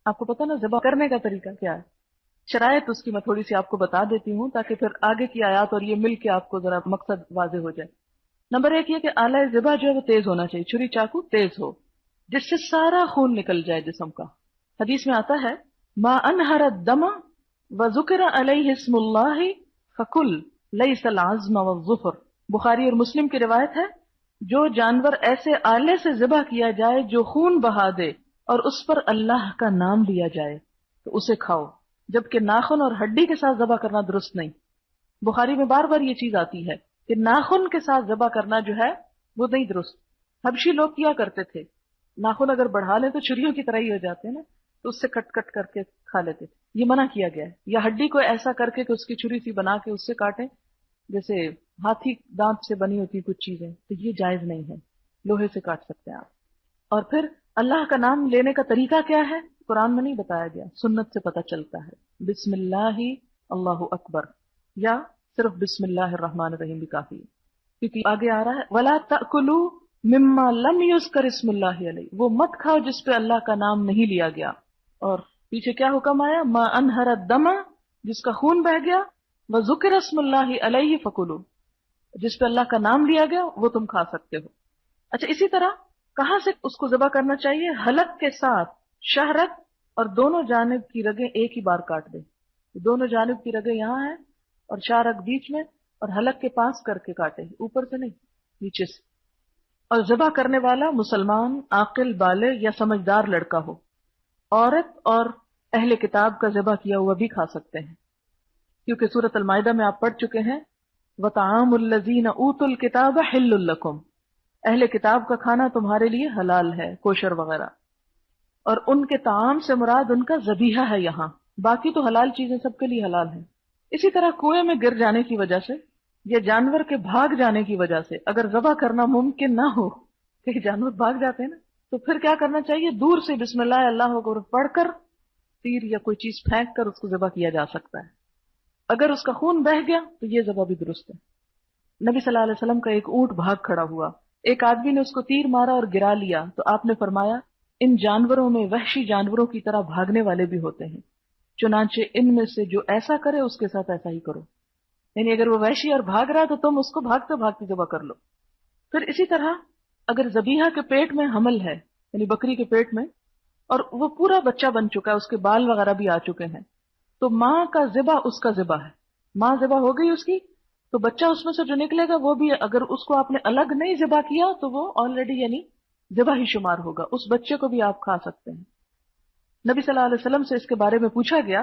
آپ کو پتا نا ذبح کرنے کا طریقہ کیا ہے، شرائط اس کی میں تھوڑی سی آپ کو بتا دیتی ہوں تاکہ پھر آگے کی آیات اور یہ مل کے آپ کو ذرا مقصد واضح ہو جائے۔ نمبر ایک یہ کہ آلہ ذبح جو ہے وہ تیز ہونا چاہیے، چھری چاقو تیز ہو جس سے سارا خون نکل جائے جسم کا۔ حدیث میں آتا ہے ما انہر الدم وذکر علیہ اسم اللہ فکل لیس العظم والظفر، بخاری اور مسلم کی روایت ہے، جو جانور ایسے آلے سے ذبح کیا جائے جو خون بہا دے اور اس پر اللہ کا نام لیا جائے تو اسے کھاؤ، جبکہ ناخن اور ہڈی کے ساتھ ذبح کرنا درست نہیں۔ بخاری میں بار بار یہ چیز آتی ہے کہ ناخن کے ساتھ ذبح کرنا جو ہے وہ نہیں درست۔ حبشی لوگ کیا کرتے تھے، ناخن اگر بڑھا لیں تو چھریوں کی طرح ہی ہو جاتے ہیں نا، تو اس سے کٹ کٹ کر کے کھا لیتے تھے، یہ منع کیا گیا ہے۔ یا ہڈی کو ایسا کر کے کہ اس کی چھری سی بنا کے اس سے کاٹیں، جیسے ہاتھی دانت سے بنی ہوتی کچھ چیزیں، تو یہ جائز نہیں ہے، لوہے سے کاٹ سکتے ہیں آپ۔ اور پھر اللہ کا نام لینے کا طریقہ کیا ہے، قرآن میں نہیں بتایا گیا، سنت سے پتہ چلتا ہے، بسم اللہ اللہ اکبر، یا صرف بسم اللہ الرحمن الرحیم بھی کافی ہے، کیونکہ آگے آ رہا ہے وَلَا تَأْكُلُوا مِمَّا لَمْ يُذْكَرِ اسْمُ اللَّهِ عَلَيْهِ، وہ مت کھاؤ جس پہ اللہ کا نام نہیں لیا گیا۔ اور پیچھے کیا حکم آیا، ما انہر الدم، جس کا خون بہ گیا، وَذُكِرَ اسْمُ اللَّهِ عَلَيْهِ فَكُلُوا، جس پہ اللہ کا نام لیا گیا وہ تم کھا سکتے ہو۔ اچھا اسی طرح کہاں سے اس کو ذبح کرنا چاہیے، حلق کے ساتھ شہرت اور دونوں جانب کی رگیں ایک ہی بار کاٹ دیں، دونوں جانب کی رگیں یہاں ہیں اور چار رگ بیچ میں، اور حلق کے پاس کر کے کاٹے، اوپر سے نہیں نیچے سے۔ اور ذبح کرنے والا مسلمان عاقل بالغ یا سمجھدار لڑکا ہو، عورت اور اہل کتاب کا ذبح کیا ہوا بھی کھا سکتے ہیں، کیونکہ سورۃ المائدہ میں آپ پڑھ چکے ہیں وَطَعَامُ الَّذِينَ أُوتُوا الْكِتَابَ حِلٌّ لَكُمْ، اہل کتاب کا کھانا تمہارے لیے حلال ہے، کوشر وغیرہ، اور ان کے طعام سے مراد ان کا ذبیحہ ہے یہاں، باقی تو حلال چیزیں سب کے لیے حلال ہیں۔ اسی طرح کنویں میں گر جانے کی وجہ سے یا جانور کے بھاگ جانے کی وجہ سے اگر ذبح کرنا ممکن نہ ہو، کہ جانور بھاگ جاتے ہیں نا، تو پھر کیا کرنا چاہیے، دور سے بسم اللہ اللہ اکبر پڑھ کر تیر یا کوئی چیز پھینک کر اس کو ذبح کیا جا سکتا ہے۔ اگر اس کا خون بہہ گیا تو یہ ذبح بھی درست ہے۔ نبی صلی اللہ علیہ وسلم کا ایک اونٹ بھاگ کھڑا ہوا، ایک آدمی نے اس کو تیر مارا اور گرا لیا، تو آپ نے فرمایا ان جانوروں میں وحشی جانوروں کی طرح بھاگنے والے بھی ہوتے ہیں، چنانچہ ان میں سے جو ایسا کرے اس کے ساتھ ایسا ہی کرو، یعنی اگر وہ وحشی اور بھاگ رہا ہے تو تم اس کو بھاگتے بھاگتے ذبح کر لو۔ پھر اسی طرح اگر ذبیحہ کے پیٹ میں حمل ہے، یعنی بکری کے پیٹ میں، اور وہ پورا بچہ بن چکا ہے، اس کے بال وغیرہ بھی آ چکے ہیں، تو ماں کا ذبح اس کا ذبح ہے، ماں ذبح ہو گئی اس کی، تو بچہ اس میں سے جو نکلے گا وہ بھی اگر اس کو آپ نے الگ نہیں ذبح کیا تو وہ آلریڈی یعنی ذبح ہی شمار ہوگا، اس بچے کو بھی آپ کھا سکتے ہیں۔ نبی صلی اللہ علیہ وسلم سے اس کے بارے میں پوچھا گیا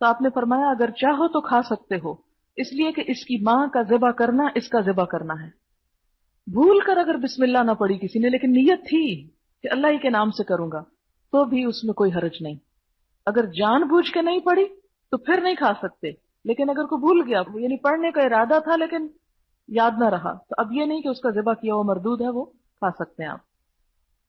تو آپ نے فرمایا اگر چاہو تو کھا سکتے ہو، اس لیے کہ اس کی ماں کا ذبح کرنا اس کا ذبح کرنا ہے۔ بھول کر اگر بسم اللہ نہ پڑھی کسی نے لیکن نیت تھی کہ اللہ ہی کے نام سے کروں گا تو بھی اس میں کوئی حرج نہیں۔ اگر جان بوجھ کے نہیں پڑھی تو پھر نہیں کھا سکتے، لیکن اگر کوئی بھول گیا یعنی پڑھنے کا ارادہ تھا لیکن یاد نہ رہا تو اب یہ نہیں کہ اس کا ذبح کیا ہوا مردود ہے، وہ کھا سکتے ہیں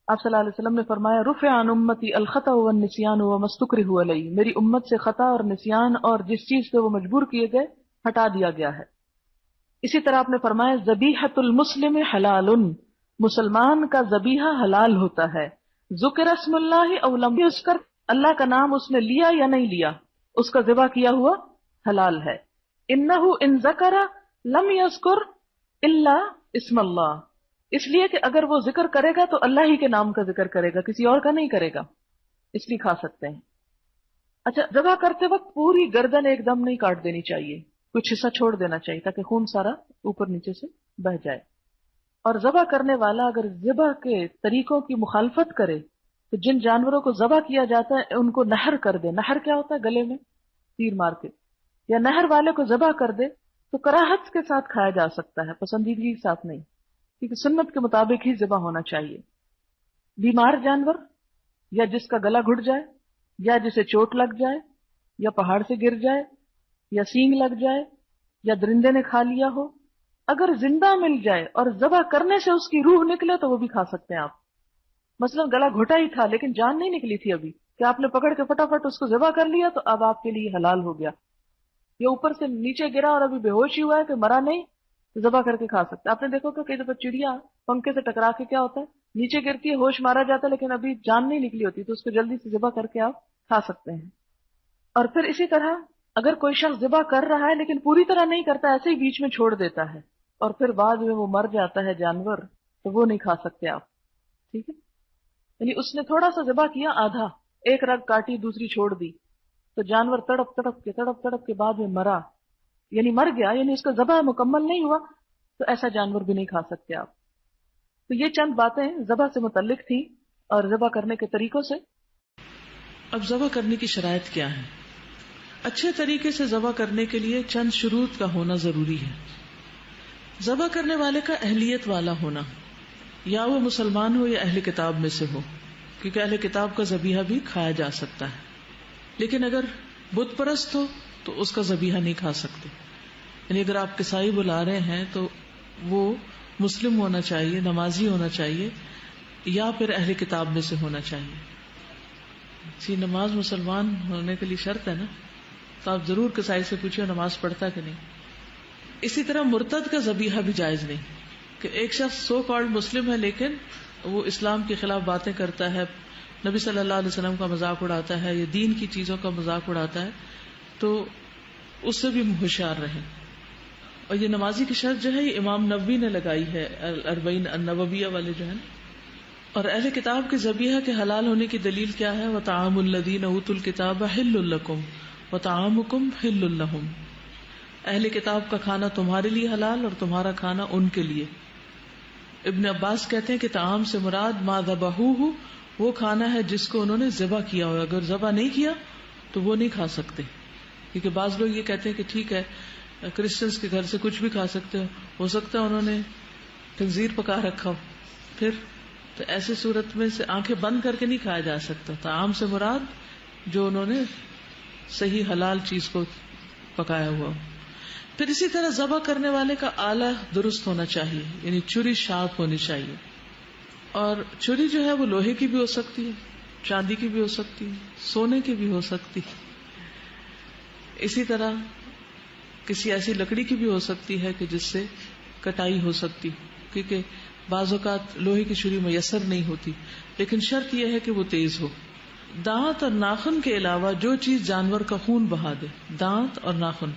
آپ صلی اللہ علیہ وسلم نے فرمایا رفع عن امتی الخطأ والنسیان وما استکرہوا علیہ، میری امت سے خطا اور نسیان اور جس چیز پہ وہ مجبور کیے گئے ہٹا دیا گیا ہے۔ اسی طرح آپ نے فرمایا ذبیحۃ المسلم حلال، مسلمان کا ذبیحہ حلال ہوتا ہے، ذکر اسم اللہ او لم یذکر، اللہ کا نام اس نے لیا یا نہیں لیا، اس کا ذبح کیا ہوا حلال ہے۔ انہ ان ذکر لم یذکر الا اسم اللہ، اس لیے کہ اگر وہ ذکر کرے گا تو اللہ ہی کے نام کا ذکر کرے گا، کسی اور کا نہیں کرے گا، اس لیے کھا سکتے ہیں۔ اچھا ذبح کرتے وقت پوری گردن ایک دم نہیں کاٹ دینی چاہیے، کچھ حصہ چھوڑ دینا چاہیے تاکہ خون سارا اوپر نیچے سے بہہ جائے۔ اور ذبح کرنے والا اگر ذبح کے طریقوں کی مخالفت کرے تو جن جانوروں کو ذبح کیا جاتا ہے ان کو نحر کر دے، نحر کیا ہوتا ہے، گلے میں تیر مار کے، یا نہر والے کو ذبح کر دے تو کراہت کے ساتھ کھایا جا سکتا ہے، پسندیدگی کے ساتھ نہیں، کیونکہ سنت کے مطابق ہی ذبح ہونا چاہیے۔ بیمار جانور یا جس کا گلا گھٹ جائے یا جسے چوٹ لگ جائے یا پہاڑ سے گر جائے یا سینگ لگ جائے یا درندے نے کھا لیا ہو، اگر زندہ مل جائے اور ذبح کرنے سے اس کی روح نکلے تو وہ بھی کھا سکتے ہیں آپ۔ مثلا گلا گھٹا ہی تھا لیکن جان نہیں نکلی تھی ابھی، کہ آپ نے پکڑ کے فٹافٹ اس کو ذبح کر لیا تو اب آپ کے لیے حلال ہو گیا، یا اوپر سے نیچے گرا اور ابھی بے ہوش ہی ہوا ہے کہ مرا نہیں تو ذبح کر کے کھا سکتے۔ آپ نے دیکھو کہ کئی دفعہ چڑیا پنکھے سے ٹکرا کے کیا ہوتا ہے، نیچے گرتی ہے، ہوش مارا جاتا ہے لیکن ابھی جان نہیں نکلی ہوتی تو اس کو جلدی سے ذبح کر کے آپ کھا سکتے ہیں. اور پھر اسی طرح اگر کوئی شخص ذبح کر رہا ہے لیکن پوری طرح نہیں کرتا، ایسے ہی بیچ میں چھوڑ دیتا ہے اور پھر بعد میں وہ مر جاتا ہے جانور، تو وہ نہیں کھا سکتے آپ. ٹھیک ہے، یعنی اس نے تھوڑا سا ذبح کیا، آدھا، ایک رگ کاٹی دوسری چھوڑ دی، تو جانور تڑپ تڑپ کے بعد میں مرا، یعنی مر گیا، یعنی اس کا ذبح مکمل نہیں ہوا، تو ایسا جانور بھی نہیں کھا سکتے آپ. تو یہ چند باتیں ذبح سے متعلق تھی اور ذبح کرنے کے طریقوں سے. اب ذبح کرنے کی شرائط کیا ہے؟ اچھے طریقے سے ذبح کرنے کے لیے چند شروط کا ہونا ضروری ہے. ذبح کرنے والے کا اہلیت والا ہونا، یا وہ مسلمان ہو یا اہل کتاب میں سے ہو، کیونکہ اہل کتاب کا ذبیحہ بھی کھایا جا سکتا ہے. لیکن اگر بت پرست ہو تو اس کا ذبیحہ نہیں کھا سکتے. یعنی اگر آپ کسائی بلا رہے ہیں تو وہ مسلم ہونا چاہیے، نمازی ہونا چاہیے، یا پھر اہل کتاب میں سے ہونا چاہیے. نماز مسلمان ہونے کے لیے شرط ہے نا، تو آپ ضرور کسائی سے پوچھیں نماز پڑھتا کہ نہیں. اسی طرح مرتد کا ذبیحہ بھی جائز نہیں، کہ ایک شخص سو کالڈ مسلم ہے لیکن وہ اسلام کے خلاف باتیں کرتا ہے، نبی صلی اللہ علیہ وسلم کا مذاق اڑاتا ہے یا دین کی چیزوں کا مذاق اڑاتا ہے، تو اس سے بھی ہوشیار رہیں. اور یہ نمازی کی شرط جو ہے یہ امام نووی نے لگائی ہے، الاربعین النوویہ والے جو ہیں. اور اہل کتاب کے ذبیحہ کے حلال ہونے کی دلیل کیا ہے؟ وَطَعَامُ الَّذِينَ أُوتُوا الْكِتَابَ حِلٌّ لَكُمْ وَطَعَامُكُمْ حِلٌّ لَهُمْ. اہل کتاب کا کھانا تمہارے لیے حلال اور تمہارا کھانا ان کے لیے. ابن عباس کہتے ہیں کہ طعام سے مراد ما ذبحوہ، وہ کھانا ہے جس کو انہوں نے ذبح کیا ہو. اگر ذبح نہیں کیا تو وہ نہیں کھا سکتے. کیونکہ بعض لوگ یہ کہتے ہیں کہ ٹھیک ہے کرسچنس کے گھر سے کچھ بھی کھا سکتے ہو سکتا ہے انہوں نے خنزیر پکا رکھا ہو، پھر تو ایسے صورت میں سے آنکھیں بند کر کے نہیں کھایا جا سکتا. طعام سے مراد جو انہوں نے صحیح حلال چیز کو پکایا ہوا. پھر اسی طرح ذبح کرنے والے کا آلہ درست ہونا چاہیے، یعنی چھری شارپ ہونی چاہیے. اور چھری جو ہے وہ لوہے کی بھی ہو سکتی ہے، چاندی کی بھی ہو سکتی ہے، سونے کی بھی ہو سکتی ہے. اسی طرح کسی ایسی لکڑی کی بھی ہو سکتی ہے کہ جس سے کٹائی ہو سکتی، کیونکہ بعض اوقات لوہے کی چھری میسر نہیں ہوتی. لیکن شرط یہ ہے کہ وہ تیز ہو. دانت اور ناخن کے علاوہ جو چیز جانور کا خون بہا دے، دانت اور ناخن،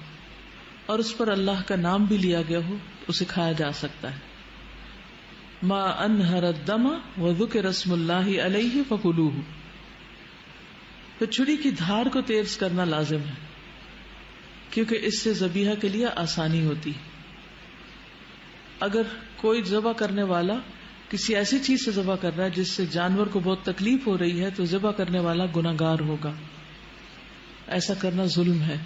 اور اس پر اللہ کا نام بھی لیا گیا ہو، اسے کھایا جا سکتا ہے. ما انہر الدم وذکر اسم اللہ علیہ فکلوہ. پھر چھری کی دھار کو تیز کرنا لازم ہے، کیونکہ اس سے ذبیحہ کے لیے آسانی ہوتی. اگر کوئی ذبح کرنے والا کسی ایسی چیز سے ذبح کر رہا ہے جس سے جانور کو بہت تکلیف ہو رہی ہے تو ذبح کرنے والا گناہگار ہوگا. ایسا کرنا ظلم ہے.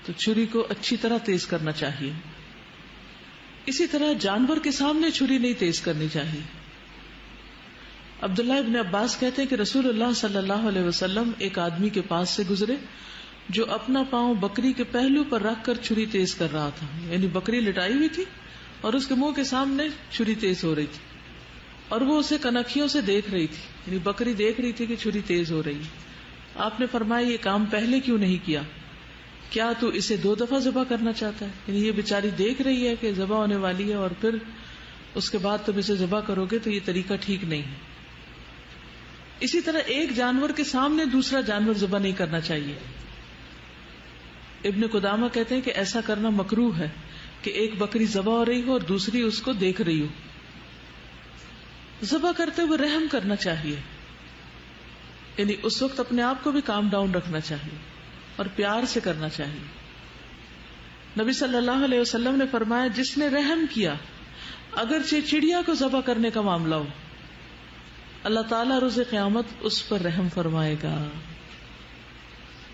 تو چھری کو اچھی طرح تیز کرنا چاہیے. اسی طرح جانور کے سامنے چھری نہیں تیز کرنی چاہیے. عبداللہ ابن عباس کہتے ہیں کہ رسول اللہ صلی اللہ علیہ وسلم ایک آدمی کے پاس سے گزرے جو اپنا پاؤں بکری کے پہلو پر رکھ کر چھری تیز کر رہا تھا. یعنی بکری لٹائی ہوئی تھی اور اس کے منہ کے سامنے چھری تیز ہو رہی تھی اور وہ اسے کنکھیوں سے دیکھ رہی تھی. یعنی بکری دیکھ رہی تھی کہ چھری تیز ہو رہی. آپ نے فرمایا یہ کام پہلے کیوں نہیں کیا؟ کیا تو اسے 2 دفعہ ذبح کرنا چاہتا ہے؟ یعنی یہ بیچاری دیکھ رہی ہے کہ ذبح ہونے والی ہے اور پھر اس کے بعد تم اسے ذبح کرو گے تو یہ طریقہ ٹھیک نہیں ہے. اسی طرح ایک جانور کے سامنے دوسرا جانور ذبح نہیں کرنا چاہیے. ابن قدامہ کہتے ہیں کہ ایسا کرنا مکروہ ہے کہ ایک بکری ذبح ہو رہی ہو اور دوسری اس کو دیکھ رہی ہو. ذبح کرتے ہوئے رحم کرنا چاہیے، یعنی اس وقت اپنے آپ کو بھی کام ڈاؤن رکھنا چاہیے اور پیار سے کرنا چاہیے. نبی صلی اللہ علیہ وسلم نے فرمایا جس نے رحم کیا اگرچہ چڑیا کو ذبح کرنے کا معاملہ ہو، اللہ تعالیٰ روز قیامت اس پر رحم فرمائے گا.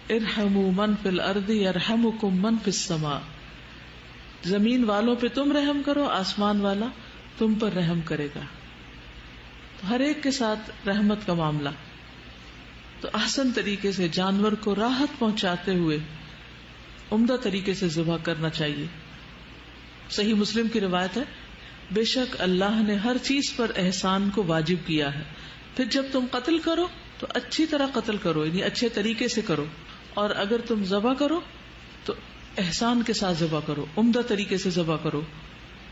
ارحموا من فی الارض یرحمکم من فی السماء. زمین والوں پہ تم رحم کرو، آسمان والا تم پر رحم کرے گا. تو ہر ایک کے ساتھ رحمت کا معاملہ. تو احسن طریقے سے جانور کو راحت پہنچاتے ہوئے عمدہ طریقے سے ذبح کرنا چاہیے. صحیح مسلم کی روایت ہے، بے شک اللہ نے ہر چیز پر احسان کو واجب کیا ہے، پھر جب تم قتل کرو تو اچھی طرح قتل کرو، یعنی اچھے طریقے سے کرو، اور اگر تم ذبح کرو تو احسان کے ساتھ ذبح کرو، عمدہ طریقے سے ذبح کرو.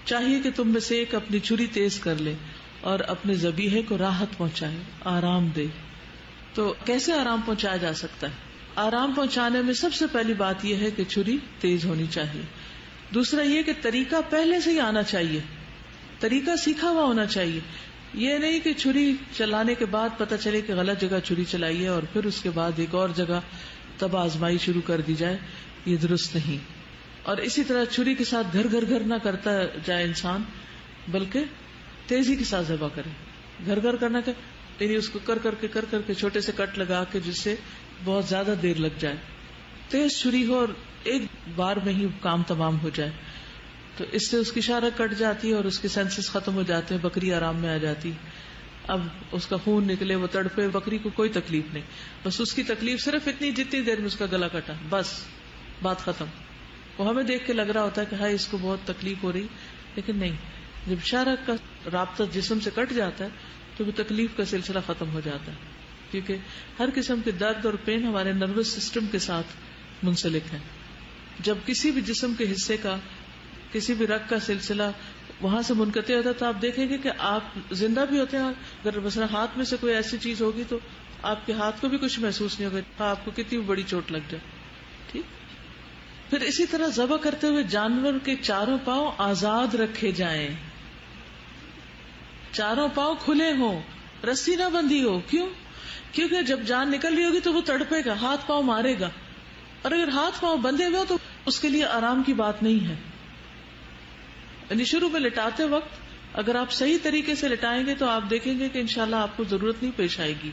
چاہیے کہ تم میں سے ایک اپنی چھری تیز کر لے اور اپنے ذبیحے کو راحت پہنچائے، آرام دے. تو کیسے آرام پہنچایا جا سکتا ہے؟ آرام پہنچانے میں سب سے پہلی بات یہ ہے کہ چھری تیز ہونی چاہیے. دوسرا یہ کہ طریقہ پہلے سے ہی آنا چاہیے، طریقہ سیکھا ہوا ہونا چاہیے. یہ نہیں کہ چھری چلانے کے بعد پتہ چلے کہ غلط جگہ چھری چلائی ہے اور پھر اس کے بعد ایک اور جگہ تب آزمائی شروع کر دی جائے، یہ درست نہیں. اور اسی طرح چھری کے ساتھ گھر نہ کرتا جائے انسان، بلکہ تیزی کے ساتھ ذبح کرے. گھر کرنا کہ یعنی اس کو کر کے چھوٹے سے کٹ لگا کے جس سے بہت زیادہ دیر لگ جائے. تیز چھری ہو اور ایک بار میں ہی کام تمام ہو جائے، تو اس سے اس کی شارک کٹ جاتی ہے اور اس کے سینسز ختم ہو جاتے ہیں، بکری آرام میں آ جاتی. اب اس کا خون نکلے، وہ تڑپے، بکری کو کوئی تکلیف نہیں، بس اس کی تکلیف صرف اتنی جتنی دیر میں اس کا گلا کٹا، بس بات ختم. وہ ہمیں دیکھ کے لگ رہا ہوتا ہے کہ ہائی اس کو بہت تکلیف ہو رہی، لیکن نہیں، جب شارک کا رابطہ جسم سے کٹ جاتا ہے تو وہ تکلیف کا سلسلہ ختم ہو جاتا ہے، کیونکہ ہر قسم کے درد اور پین ہمارے نروس سسٹم کے ساتھ منسلک ہے. جب کسی بھی جسم کے حصے کا، کسی بھی رگ کا سلسلہ وہاں سے منقطع ہوتا ہے تو آپ دیکھیں گے کہ آپ زندہ بھی ہوتے ہیں. اگر مثلا ہاتھ میں سے کوئی ایسی چیز ہوگی تو آپ کے ہاتھ کو بھی کچھ محسوس نہیں ہوگا، آپ کو کتنی بڑی چوٹ لگ جائے. ٹھیک. پھر اسی طرح ذبح کرتے ہوئے جانور کے چاروں پاؤں آزاد رکھے جائیں، چاروں پاؤں کھلے ہوں، رسی نہ بندھی ہو. کیوں؟ کیونکہ جب جان نکل رہی ہوگی تو وہ تڑپے گا، ہاتھ پاؤں مارے گا، اور اگر ہاتھ پاؤں بندھے ہوئے تو اس کے لیے آرام کی بات نہیں ہے. یعنی شروع میں لٹاتے وقت اگر آپ صحیح طریقے سے لٹائیں گے تو آپ دیکھیں گے کہ انشاءاللہ آپ کو ضرورت نہیں پیش آئے گی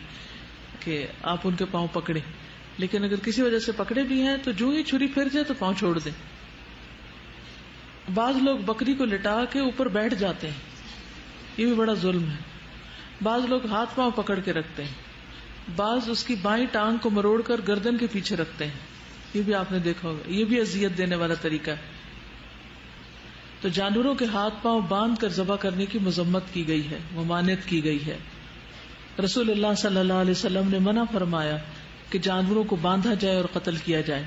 کہ آپ ان کے پاؤں پکڑیں. لیکن اگر کسی وجہ سے پکڑے بھی ہیں تو جو ہی چھری پھر جائے تو پاؤں چھوڑ دیں. بعض لوگ بکری کو لٹا کے اوپر بیٹھ جاتے ہیں، یہ بھی بڑا ظلم ہے. بعض لوگ ہاتھ پاؤں پکڑ کے رکھتے ہیں، بعض اس کی بائیں ٹانگ کو مروڑ کر گردن کے پیچھے رکھتے ہیں، یہ بھی آپ نے دیکھا ہوگا، یہ بھی اذیت دینے والا طریقہ ہے. تو جانوروں کے ہاتھ پاؤں باندھ کر ذبح کرنے کی مذمت کی گئی ہے، ممانعت کی گئی ہے. رسول اللہ صلی اللہ علیہ وسلم نے منع فرمایا کہ جانوروں کو باندھا جائے اور قتل کیا جائے.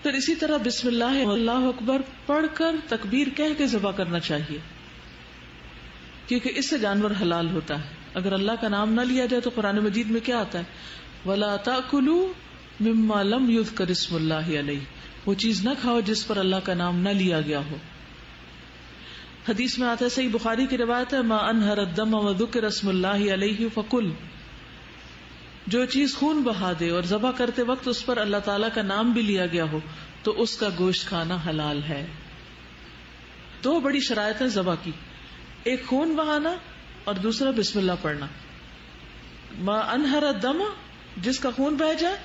پھر اسی طرح بسم اللہ اللہ اکبر پڑھ کر تکبیر کہہ کے ذبح کرنا چاہیے، کیونکہ اس سے جانور حلال ہوتا ہے. اگر اللہ کا نام نہ لیا جائے تو قرآن مجید میں کیا آتا ہے؟ وَلَا تَأْكُلُوا مِمَّا لَمْ يُذْكَرِ اسْمُ اللَّهِ عَلَيْهِ، وہ چیز نہ کھاؤ جس پر اللہ کا نام نہ لیا گیا ہو. حدیث میں آتا ہے، صحیح بخاری کی روایت ہے، مَا أَنْهَرَ الدَّمَ وَذُكِرَ اسْمُ اللَّهِ عَلَيْهِ فَكُلْ، جو چیز خون بہا دے اور ذبح کرتے وقت اس پر اللہ تعالیٰ کا نام بھی لیا گیا ہو تو اس کا گوشت کھانا حلال ہے. دو بڑی شرائط ہیں ذبح کی، ایک خون بہانا اور دوسرا بسم اللہ پڑھنا. ما انہر الدم، جس کا خون بہ جائے،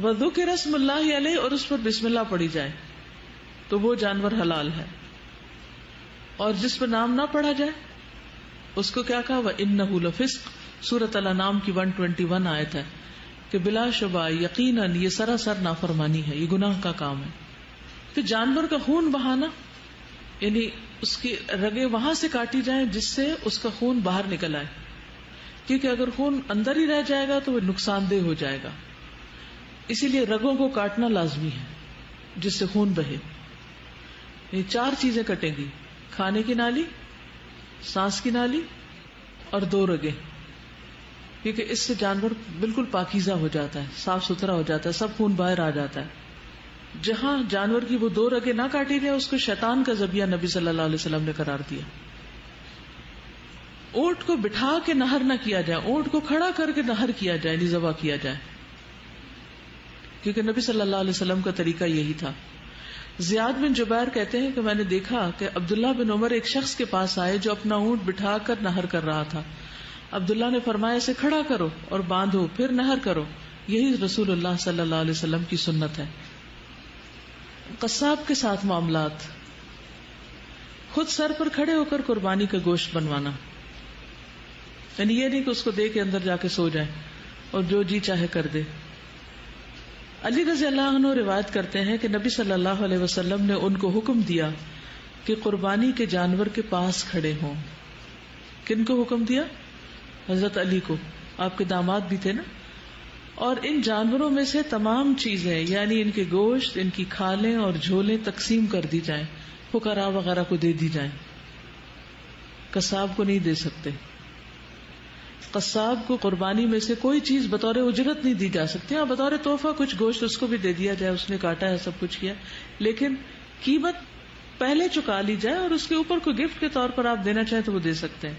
وذکر اسم اللہ علیہ، اور اس پر بسم اللہ پڑھی جائے تو وہ جانور حلال ہے. اور جس پر نام نہ پڑھا جائے اس کو کیا کہا؟ وَإِنَّهُ لَفِسْقٌ، سورۃ الانعام کی 121 آیت ہے کہ بلا شبہ یقیناً یہ سراسر نافرمانی ہے، یہ گناہ کا کام ہے. پھر جانور کا خون بہانا یعنی اس کی رگیں وہاں سے کاٹی جائیں جس سے اس کا خون باہر نکل آئے، کیونکہ اگر خون اندر ہی رہ جائے گا تو وہ نقصان دہ ہو جائے گا. اسی لیے رگوں کو کاٹنا لازمی ہے جس سے خون بہے. یہ 4 چیزیں کٹیں گی، کھانے کی نالی، سانس کی نالی اور 2 رگیں، کیونکہ اس سے جانور بالکل پاکیزہ ہو جاتا ہے، صاف ستھرا ہو جاتا ہے، سب خون باہر آ جاتا ہے. جہاں جانور کی وہ 2 رگیں نہ کاٹی جائے اس کو شیطان کا ذبیحہ نبی صلی اللہ علیہ وسلم نے قرار دیا. اونٹ کو بٹھا کے نہر نہ کیا جائے، اونٹ کو کھڑا کر کے نہر کیا جائے، یعنی ذبح کیا جائے، کیونکہ نبی صلی اللہ علیہ وسلم کا طریقہ یہی تھا. زیاد بن جبیر کہتے ہیں کہ میں نے دیکھا کہ عبداللہ بن عمر ایک شخص کے پاس آئے جو اپنا اونٹ بٹھا کر نہر کر رہا تھا. عبداللہ نے فرمایا اسے کھڑا کرو اور باندھو پھر نہر کرو، یہی رسول اللہ صلی اللہ علیہ وسلم کی سنت ہے. قصاب کے ساتھ معاملات، خود سر پر کھڑے ہو کر قربانی کا گوشت بنوانا، یعنی یہ نہیں کہ اس کو دے کے اندر جا کے سو جائے اور جو جی چاہے کر دے. علی رضی اللہ عنہ روایت کرتے ہیں کہ نبی صلی اللہ علیہ وسلم نے ان کو حکم دیا کہ قربانی کے جانور کے پاس کھڑے ہوں. کن کو حکم دیا؟ حضرت علی کو، آپ کے داماد بھی تھے نا. اور ان جانوروں میں سے تمام چیزیں یعنی ان کے گوشت، ان کی کھالیں اور جھولیں تقسیم کر دی جائیں، فقراء وغیرہ کو دے دی جائیں، قصاب کو نہیں دے سکتے. قصاب کو قربانی میں سے کوئی چیز بطور اجرت نہیں دی جا سکتی. ہاں بطور تحفہ کچھ گوشت اس کو بھی دے دیا جائے, اس نے کاٹا ہے سب کچھ کیا, لیکن قیمت پہلے چکا لی جائے اور اس کے اوپر کوئی گفٹ کے طور پر آپ دینا چاہیں تو وہ دے سکتے ہیں.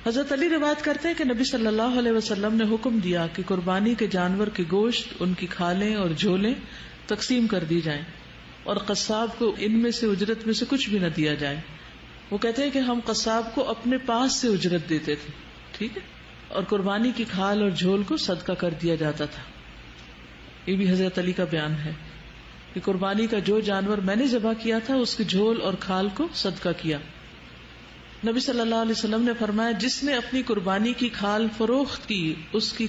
حضرت علی روایت کرتے ہیں کہ نبی صلی اللہ علیہ وسلم نے حکم دیا کہ قربانی کے جانور کے گوشت, ان کی کھالیں اور جھولیں تقسیم کر دی جائیں اور قصاب کو ان میں سے اجرت میں سے کچھ بھی نہ دیا جائے. وہ کہتے ہیں کہ ہم قصاب کو اپنے پاس سے اجرت دیتے تھے, ٹھیک ہے, اور قربانی کی کھال اور جھول کو صدقہ کر دیا جاتا تھا. یہ بھی حضرت علی کا بیان ہے کہ قربانی کا جو جانور میں نے ذبح کیا تھا اس کی جھول اور کھال کو صدقہ کیا. نبی صلی اللہ علیہ وسلم نے فرمایا جس نے اپنی قربانی کی کھال فروخت کی اس کی